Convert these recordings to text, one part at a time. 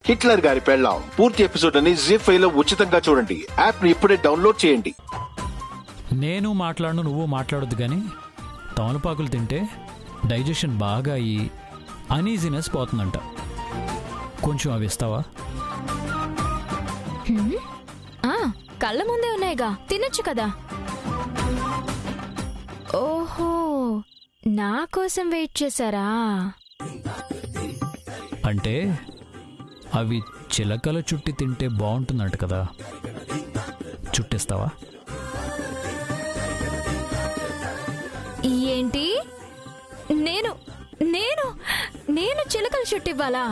Hitler గారి పెళ్ళాం పూర్తి ఎపిసోడ్ అని జీ5 లో ఉచితంగా చూడండి. యాప్ ని ఇప్పుడే డౌన్లోడ్ చేయండి. నేను మాట్లాడను, నువ్వు మాట్లాడొద్దు కానీ తమలపాకులు తింటే డైజెషన్ బాగా అయ్యి అనీజినెస్ పోతుందంట. కొంచెం అవి ఇస్తావా? కళ్ళ ముందే ఉన్నాయిగా, తినొచ్చు కదా. ఓహో, నా కోసం వెయిట్ చేశారా? అంటే అవి చిలకల చుట్టి తింటే బాగుంటుందంట కదా, చుట్టిస్తావా? ఏంటి? నేను నేను నేను చిలకలు చుట్టివ్వాలా?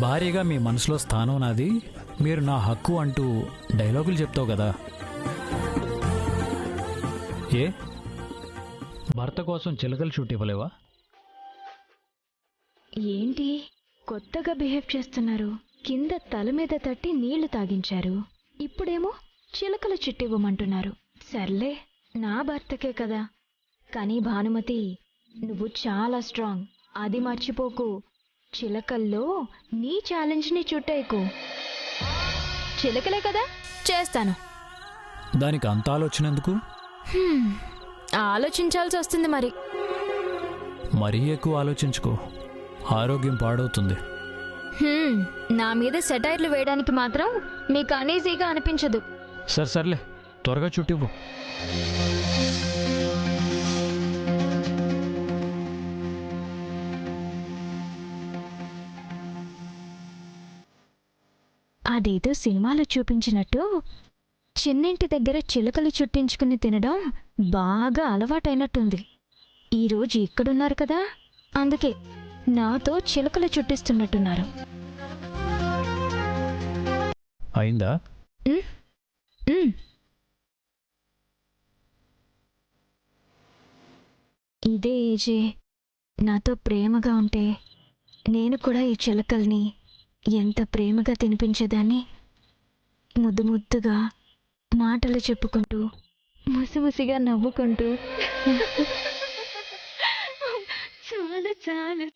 భారీగా మీ మనసులో స్థానం నాది, మీరు నా హక్కు అంటూ డైలాగులు చెప్తావు కదా. ఏ భర్త కోసం చిలకలు చుట్టివ్వలేవా? ఏంటి కొత్తగా బిహేవ్ చేస్తున్నారు? కింద తల మీద తట్టి నీళ్లు తాగించారు, ఇప్పుడేమో చిలకలు చుట్టివ్వమంటున్నారు. సర్లే, నా భర్తకే కదా. కానీ భానుమతి, నువ్వు చాలా స్ట్రాంగ్, అది మర్చిపోకు. చిలకల్లో నీ ఛాలెంజ్ని చుట్టేయకు. చిలకలే కదా, చేస్తాను. దానికి అంత ఆలోచన ఎందుకు? ఆలోచించాల్సి వస్తుంది మరి. మరీ ఎక్కువ ఆలోచించుకో, ఆరోగ్యం పాడవుతుంది. నా మీద సెటైర్లు వేయడానికి మాత్రం మీకు అనీజీగా అనిపించదు. సర్లే, త్వరగా చుట్టివ్వు. అదేదో సినిమాలో చూపించినట్టు చిన్నింటి దగ్గర చిలకలు చుట్టించుకుని తినడం బాగా అలవాటైనట్టుంది. ఈరోజు ఇక్కడున్నారు కదా, అందుకే నాతో చిలకలు చుట్టిస్తున్నట్టున్నారు. అయిందా? ఇదే ఏజే నాతో ప్రేమగా ఉంటే నేను కూడా ఈ చిలకల్ని ఎంత ప్రేమగా తినిపించేదాన్ని. ముద్దు ముద్దుగా మాటలు చెప్పుకుంటూ, ముసిముసిగా నవ్వుకుంటూ. చాలా చాలా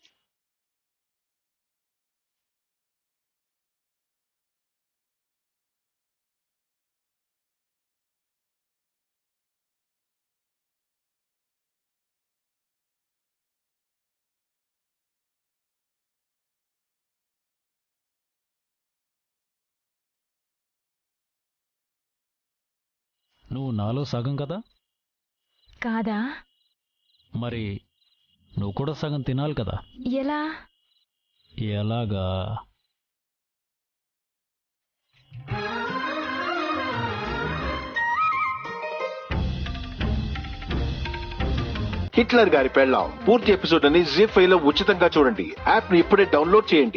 నువ్వు నాలో సగం కదా. కాదా? మరి నువ్వు కూడా సగం తినాలి కదా. ఎలా? ఎలాగా? హిట్లర్ గారి పెళ్ళాం పూర్తి ఎపిసోడ్ అని జీ5 లో ఉచితంగా చూడండి. యాప్ ని ఇప్పుడే డౌన్లోడ్ చేయండి.